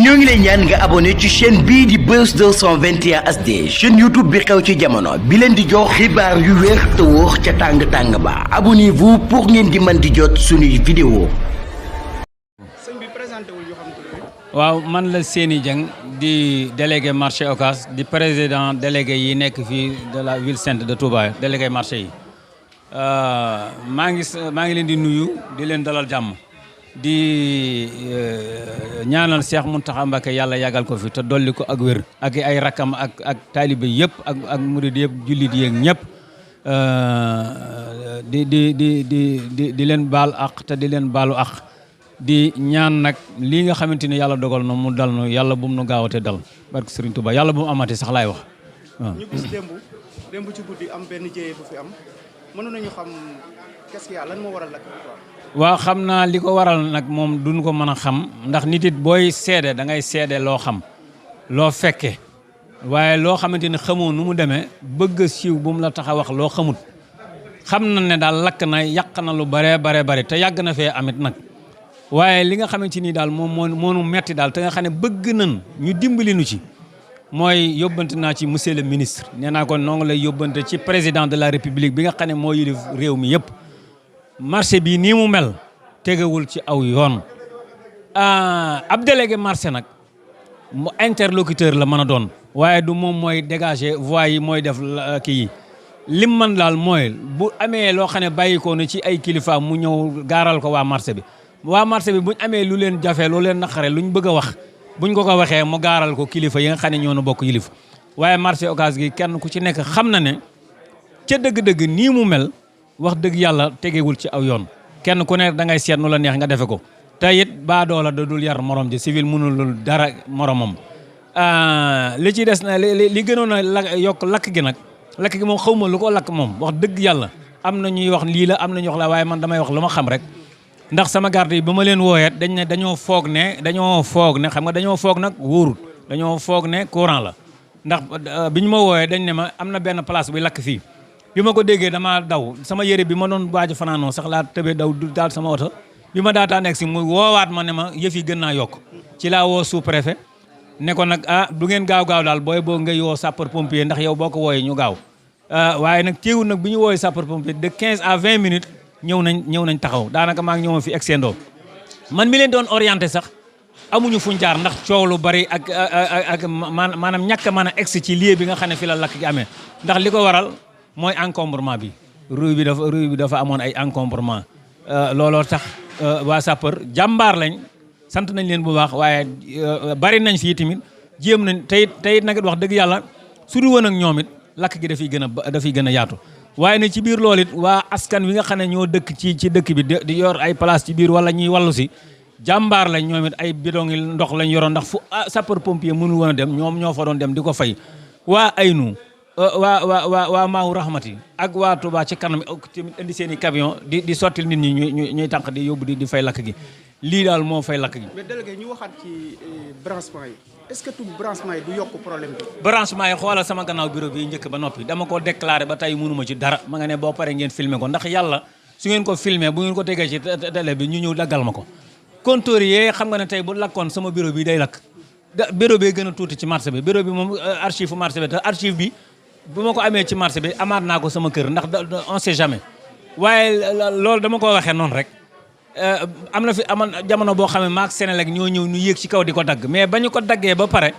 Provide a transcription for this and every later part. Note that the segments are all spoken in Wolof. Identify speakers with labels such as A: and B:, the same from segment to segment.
A: ñoo ngi lay ñaan nga abonné ci chaîne bii di Buzz 221 HD chaîne YouTube bi xew ci jamono bi leen di jox xibaar yu wér te wóor ca tàng-tàng ba abonnez-vous pour ngeen di mën di jot suñuy vidéo.
B: sëñ bi présenté wul yoo xam ne.
C: waaw man la Séni Dieng di délégué marché Ocass di président délégué yi nekk fii de la ville sainte de Touba délégué marché yi maa ngi leen di nuyu di leen dalal jàmm. di ñaanal Cheikh Mountakha Mbacké yàlla yàggal ko fi te dolli ko ak wér ak ay rakam ak taalibe yëpp ak murid yëpp jullit yeeg ñëpp di leen baal ak te di leen baalu ak di ñaan nag lii nga xamante ni yàlla dogal na mu dal nu yàlla bu mu nu gaawate dal barke Serigne Touba yàlla bu mu amati sax laay wax waaw.
B: ñu gis démb ci guddi am benn jéye bu fi am mënoon nañu xam qu'est-ce qu'il y a lan moo waral lakk quoi.
C: waaw xam naa li ko waral nag moom duñ ko mën a xam ndax nit it booy seede da ngay seede loo xam loo fekke waaye loo xamante ni xamoo nu mu demee bëgg a siiw bu mu la tax a wax loo xamut xam na ne daal lakk na yàq na lu bare te yàgg na fee amit nag waaye li nga xamante ni daal moo nu metti daal te nga xam ne bëgg nañ ñu dimbali nu ci mooy yóbbante naa ci monsieur le ministre nee naa ko noo ngi lay yóbbante ci président de la république bi nga xam ne moo yilif réew mi yëpp marché bi nii mu mel tegewul ci aw yoon ab délégué marché nag mu interlocuteur la mën a doon waaye du moom mooy dégager voix yi mooy def kii yi lim man daal mooy bu amee loo xam ne bàyyi ko na ci ay kilifa mu ñëw gaaral ko waa marché bi buñ amee lu leen jafe lu leen naqare luñ bëgg a wax buñ ko waxee mu gaaral ko kilifa yi nga xam ne ñoo na bokk yilif waaye marché Ocass gi kenn ku ci nekk xam na ne ca dëgg-dëgg nii mu mel wax dëgg yàlla tegewul ci aw yoon kenn ku ne da ngay seet nu la neex nga defe ko te it baadoola da dul yar morom ji civil mënul dara moromam li ci des na li gënoon a yokk lakk gi nag lakk gi moom xawma lu ko lakk moom wax dëgg yàlla am na ñuy wax lii la am na ñuy wax la waaye man damay wax lu ma xam rek ndax sama garde yi ba ma leen wooyeet dañoo foog ne xam nga dañoo foog nag wóorut dañoo foog ne courant la ndax bi ñu ma wooyee dañ ne ma am na benn place buy lakk fii bi ma ko déggee dama daw sama yére bi ma doon waaj fanaanoo sax laa tëbee daw du daal sama oto bi ma daataan egg si mu woowaat ma ne ma yëf yi gën naa yokk ci laa woo sous préfet ne ko nag du ngeen gaaw daal booy boo ngay woo sapeur pompier ndax yow boo ko wooyee ñu gaaw waaye nag teewul nag bi ñu wooyee sapeur pompier de 15 à 20 minutes ñëw nañ taxaw daanaka maa ngi ñëwoon fi egseendoo man mi leen doon orienté sax amuñu fuñ jaar ndax coow lu bari ak maanaam ñàkk a mën a egg ci lieu bi nga xam ne fi la lakk gi amee ndax li ko waral mooy encombrement bi rue bi dafa amoon ay encombrement looloo tax waa sapeur jàmbaar lañ sant nañ leen bu baax waaye bari nañ fii tamit jéem nañ teyit nag wax dëgg yàlla su du woon ak ñoom it lakk gi dafay gën a yaatu waaye nag ci biir loolu it waa askan wi nga xam ne ñoo dëkk ci dëkk bi di yor ay place ci biir wala ñuy wallu si jàmbaar lañ ñoom it ay bidon yi ndox lañ yoroon ndax fu sapeur pompier mënul woon a dem ñoom ñoo fa doon dem di ko fay waa aynu waa Maawu Rahmati ak waa Touba ci kanam tamit indi seen i camion di sottil nit ñi ñuy tànq di yóbbu di fay lakk gi lii daal moo fay lakk gi.
B: mais délégué ñu waxaat ci branchement yi est-ce que tout branchement yi du yokk problème bi.
C: branchement yi xoolal sama gannaaw bureau bi njëkk ba noppi dama ko déclaré ba tey mënuma ci dara ma nga ne boo paree ngeen filmer ko ndax yàlla su ngeen ko filmer bu ngeen ko tegee ci télé bi ñu ñëw daggal ma ko. compteur yee xam nga ne tey bu lakkoon sama bureau bi day lakk bureau bi gën a tuuti ci marché bi bureau bi moom archive marché bi te archive bi. bu ma ko amee ci marché bi amaat naa ko sama kër ndax on sait jamais waaye loolu dama ko waxee noonu rek amoon jamono boo xam ne maak Sénélec ñoo ñëw ñu yéeg ci kaw di ko dagg mais ba ñu ko daggee ba pare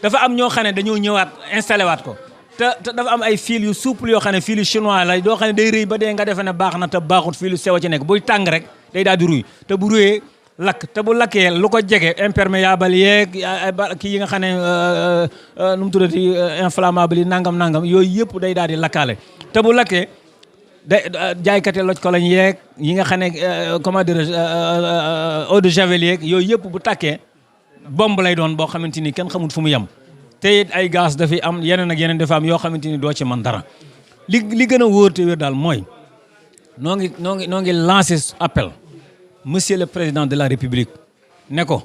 C: dafa am ñoo xam ne dañoo ñëwaat installé waat ko te dafa am ay fil yu souple yoo xam ne fil yu chinois la doo xam ne day rëy ba dee nga defe ne baax na te baaxut fil yu sew a ci nekk buy tàng rek day daal di ruy te bu ruyee lakk te bu lakkee lu ko jege imperméable yeeg kii yi nga xam ne nu mu tuddati inflammable yi nangam yooyu yëpp day daal di lakkaale te bu lakkee day jaaykate loj ko lañ yeeg yi nga xam ne comment dire eau de javel yeeg yooyu yëpp bu takkee bombe lay doon boo xamante ni kenn xamul fu mu yem te it ay gaz dafay am yeneen ak yeneen dafa am yoo xamante ni doo ci mën dara li gën a wóor te wér daal mooy noo ngi lancé appel monsieur le président de la république ne ko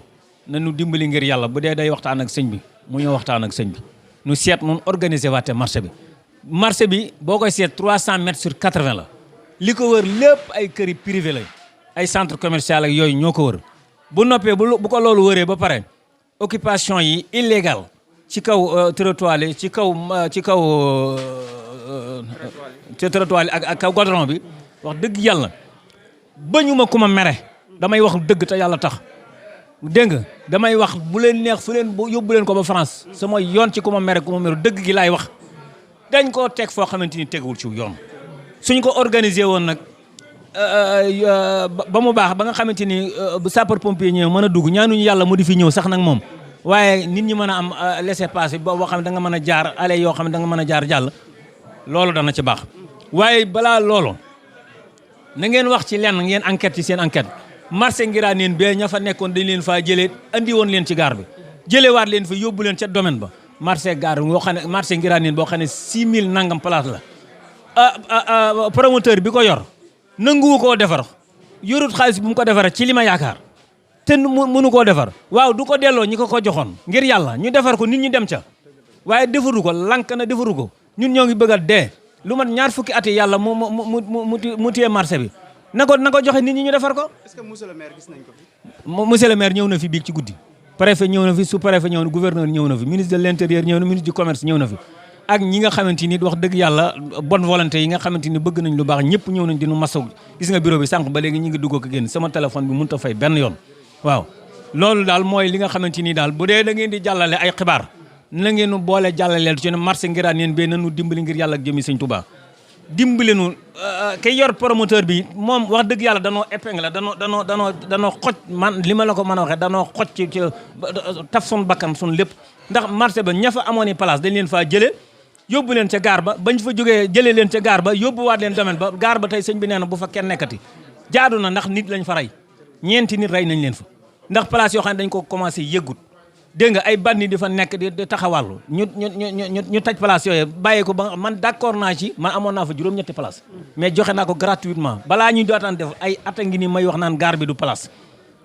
C: nañu dimbali ngir yàlla bu dee day waxtaan ak sëñ bi mu ñëw waxtaan ak sëñ bi nu seet nun organiser waate marché bi boo koy seet 300 mètres sur 80 la li ko wër lépp ay këri privé la ay centre commercial ak yooyu ñoo ko wër bu noppee bu ko loolu wëree ba pare occupation yi illégal ci kaw trottoir yi ci kaw trottoir yi ak kaw goudron bi wax dëgg yàlla bañu ma ku ma mere damay wax dëgg te yàlla tax dégg nga damay wax bu leen neex fu leen yóbbu leen ko ba France sama yoon ci ku ma mere ku ma meru dëgg gi laay wax dañ koo teg foo xamante ni teguwul ci yoon suñ ko organiser woon nag ba mu baax ba nga xamante ni bu sapeur pompier ñëw mën a dugg ñaanuñu yàlla mu di fi ñëw sax nag moom waaye nit ñi mën a am laissez-passer boo xam ne da nga mën a jaar allez yoo xam ne da nga mën a jaar jàll loolu dana ci baax waaye balaa loolu na ngeen wax ci lenn ngeen enquête ci seen enquête marché Ngiraneen bee ña fa nekkoon dañ leen faa jëlee andi woon leen ci gaar bi jëlewaat leen fa yóbbu leen ca domaine ba marché gaar boo xam ne marché Ngiraneen boo xam ne 6000 nangam place la promoteur bi ko yor nanguwu koo defar yorut xaalis bu mu ko defaree ci li ma yaakaar te mënu koo defar waaw du ko delloo ñi ko joxoon ngir yàlla ñu defar ko nit ñi dem ca waaye defaru ko lank na defaru ko ñun ñoo ngi bëgg a dee lu mat ñaar fukki at yàlla mu téye marché bi na ko joxe nit ñi ñu defar ko.
B: est-ce que monsieur le maire gis nañ ko fi.
C: monsieur le maire ñëw na fi biig ci guddi préfet ñëw na fi sous-préfet ñëw na gouverneur ñëw na fi ministre de l'intérieur ñëw na ministre du commerce ñëw na fi ak ñi nga xamante ni wax dëgg yàlla bonne volonté yi nga xamante ni bëgg nañ lu baax ñëpp ñëw nañ dinu masaw gis nga bureau bi sànq ba léegi ñi ngi dugg ko génn sama téléphone bi mënut a fay benn yoon waaw loolu daal mooy li nga xamante ni daal bu dee da ngeen di jàllale ay xibaar na ngeen boole jàllaleel ci ne marché Ngiraneen bee nanu dimbali ngir yàlla ak jëmi sëñ Touba dimbali nu kay yor promoteur bi moom wax dëgg yàlla danoo épingle danoo xoj man li ma la ko mën a waxee danoo xoj ci taf sun bakkan sun lépp ndax marché ba ña fa amoon i place dañ leen faa jëlee yóbbu leen ca gaar ba bañ fa jógee jëlee leen ca gaar ba yóbbuwaat leen domaine ba gaar ba tey sëñ bi nee na bu fa kenn nekkati jaadu na ndax nit lañ fa rey ñeenti nit rey nañ leen fa ndax place yoo xam ne dañ ko commencé yëggut dégg nga ay bandi di fa nekk di taxawàllu ñu taj place yooyu bàyyi ko ba man d'accord naa ci man amoon naa fa juróom-ñetti place mais joxe naa ko gratuitement balaa ñuy dootaan def ay at a ngi ni may wax naan gaar bi du place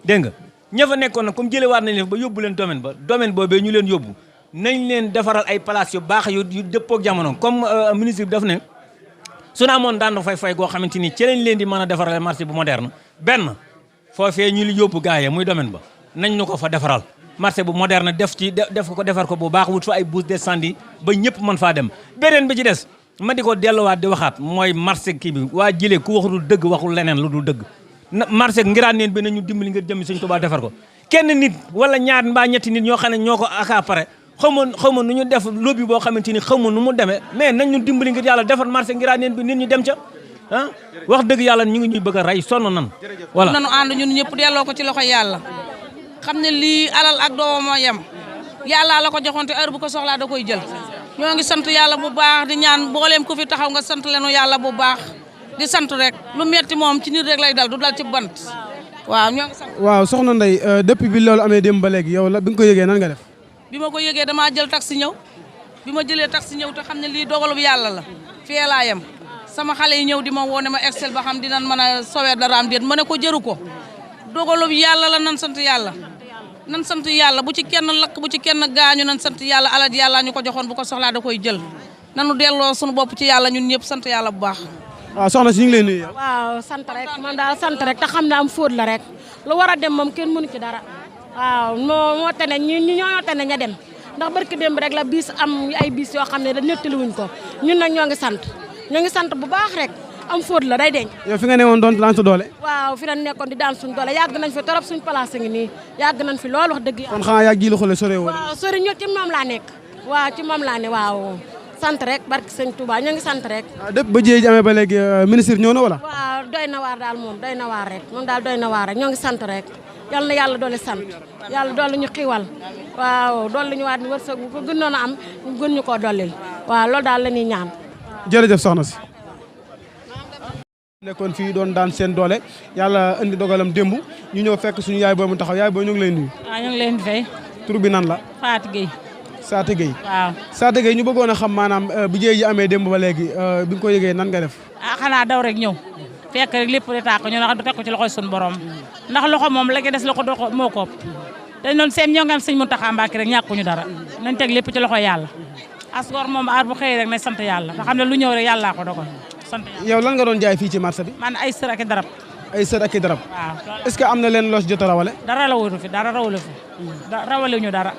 C: dégg nga ña fa nekkoon nag comme jëlewaat nañ leen ba yóbbu leen domaine boobee ñu leen yóbbu nañ leen defaral ay place yu baax yu dëppook jamono comme ministre bi daf ne su na amoon daan fay goo xamante ni ci lañ leen di mën a defaral marché bu moderne benn foofee ñu li yóbbu gaayee muy domaine ba nañ ñu ko fa defaral marché bu moderne defar ko bu baax wut fa ay bouche d'incendie ba ñëpp mën faa dem beneen bi ci des ma di ko delluwaat di waxaat mooy marché kii bi waa jëlee ku waxul dëgg waxul leneen lu dul dëgg marché Ngiraneen bi nañu dimbali ngir jëmmi Sëñ Tuubaa defar ko kenn nit wala ñaar mbaa ñetti nit ñoo xam ne ñoo ko accaparé xaw ma nu ñu def lobby boo xamante ni xaw ma nu mu demee mais nañ ñu dimbali ngir yàlla defar marché Ngiraneen bi nit ñi dem ca wax dëgg yàlla ñu ngi ñuy bëgg a rey sonn nan voilà
D: nanu ànd ñun ñëpp delloo ko ci loxo yàlla xam ne lii alal ak doomam a yem yàlla la ko joxoon te heure bu ko soxlaa da koy jël ñoo ngi sant yàlla bu baax di ñaan mbooleem ku fi taxaw nga sant leenu yàlla bu baax di sant rek lu metti moom ci nit rek lay dal du dal ci bant waaw ñoo ngi sant.
E: waaw soxna Ndeye depuis bi loolu amee démb ba léegi yow la bi nga ko yëgee nan nga def.
D: bi ma ko yëgee damaa jël taxi ñëw bi ma jëlee taxi ñëw te xam ne lii dogalub yàlla la fee laa yem sama xale yi ñëw di ma woone ma excel ba xam dinañ mën a soweer dara am déet ma ne ko jëru ko dogalub yàlla la nan sant yàlla nan sant yàlla bu ci kenn lakk bu ci kenn gaañu nan sant yàlla alal yàlla ñu ko joxoon bu ko soxlaa da koy jël nanu delloo suñu bopp ci yàlla ñun ñëpp sant yàlla bu baax.
E: waaw soxna si ñu ngi lay nuyu.
F: waaw sant rek man daal sant rek te xam ne am fóot la rek lu war a dem moom kenn mënu ci dara waaw moo tane ñoo tane ña dem ndax barki démb rek la bis am ay bis yoo xam ne da nettaliwuñ ko ñun nag ñoo ngi sant bu baax rek am fóot la day denc.
E: yow fi nga ne woon doon daan sa doole.
F: waaw fi nañ nekkoon di daan suñ doole yàgg nañ fi torop suñ place ngi nii yàgg nañ fi lool wax dëgg yàlla.
E: kon xanaa yaa ji la xoolee sore woon.
F: waaw sori ñoo ci moom laa nekk waaw ci moom laa ne waaw sant rek barki sëñ Touba ñoo ngi sant rek.
E: waaw dëpp ba jéey ji amee ba léegi ministre ñëw na wala.
F: waaw doy na waar daal moom doy na waar rek moom daal doy na waar rek ñoo ngi sant rek yal na yàlla doole sant yàlla doole ñu xiiwal waaw doole ñu waat ni wërsëg bu ko gënoon a am gën ñu koo dollil waaw loolu daal la ñuy ñaan.
E: jërëjëf soxna si. nekkoon fii doon daan seen doole yàlla indi dogalam démb ñu ñëw fekk suñu yaay booy mu taxaw yaay booy ñu ngi lay nuyu.
G: waaw ñu ngi leen di fay.
E: tur bi nan la.
G: Fatou Gueye.
E: Saate Gueye.
G: waaw
E: Saate Gueye ñu bëggoon a xam maanaam bu jéey ji amee démb ba léegi bi nga ko yëgee nan nga def.
G: xanaa daw rek ñëw fekk rek lépp di tàkk ñu ne teg ko ci loxoy suñu borom ndax loxo moom la des loxo doxo moo ko te noonu seen ñoo ngi am sëñ Mountakha Mbacké rek ñàkkuñu dara nañ teg lépp ci loxo yàlla asgor moom aar bu xëyee rek ne sant yàlla nga xam ne lu ñëw rek yàllaa ko dogal sant yàlla.
E: yow lan nga doon jaay fii ci marché bi.
G: man ay sër ak darab
E: ay sër ak i darab.
G: waaw
E: est-ce que am na leen loo si jot a rawale.
G: dara la wóoru fi dara rawale fi rawale ñu dara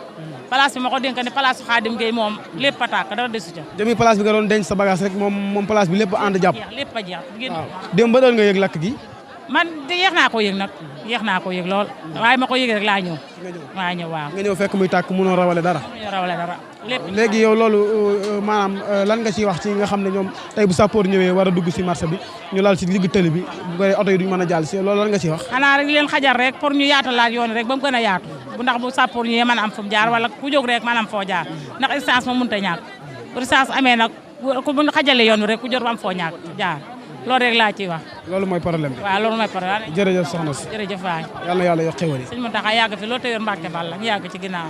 G: place bi ma ko dénk ne place Xaadim Gueye moom lépp a tàkk dara desu ca
E: jëmi place bi nga doon denc sa bagage rek moom place bi lépp ànd jàpp.
G: lépp a jeex
E: waaw démb ba doon nga yëg lakk gi.
G: man de yéex naa ko yëg nag yéex naa ko yëg lool waaye ma ko yëg rek laa ñëw waa ñëw waaw
E: nga ñëw fekk muy tàkk mënoo rawale dara.
G: mënuñu rawale dara lépp
E: léegi yow loolu maanaam lan nga ciy wax ci nga xam ne ñoom tey bu sappoor ñëwee war a dugg si marché bi ñu lal ci digg tëli bi bu ko oto yi duñ mën a jàll si loolu lan nga ciy wax.
G: xanaa rek leen xajar rek pour ñu yaatalaat yoon rek ba mu gën a yaatu bu ndax bu sappoor ñëwee mën a am fu mu jaar wala ku jóg rek mën a am foo jaar ndax essence moom mënut a ñàkk pour essence amee nag ku bu ñu xajalee yoon rek ku jot am foo ñàkk jaar loolu rek laa ciy wax.
E: loolu mooy problème bi.
G: waaw loolu mooy problème.
E: jërëjëf soxna si.
G: jërëjëf waay.
E: yal na yàlla yokk xéwal yi.
G: sëñ Mountakha yàgg fi loolu te yor Mbàkke Balla ñu yàgg ci ginnaaw.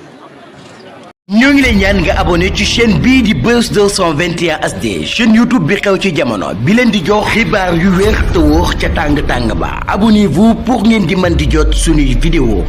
A: ñoo ngi lay ñaan nga abonné ci chaîne bii di Buzz 221 HD chaîne YouTube bi xew ci jamono bi leen di jox xibaar yu wér te wóor ca tàng tàng ba abonnez-vous pour ngeen di mën di jot suñuy vidéo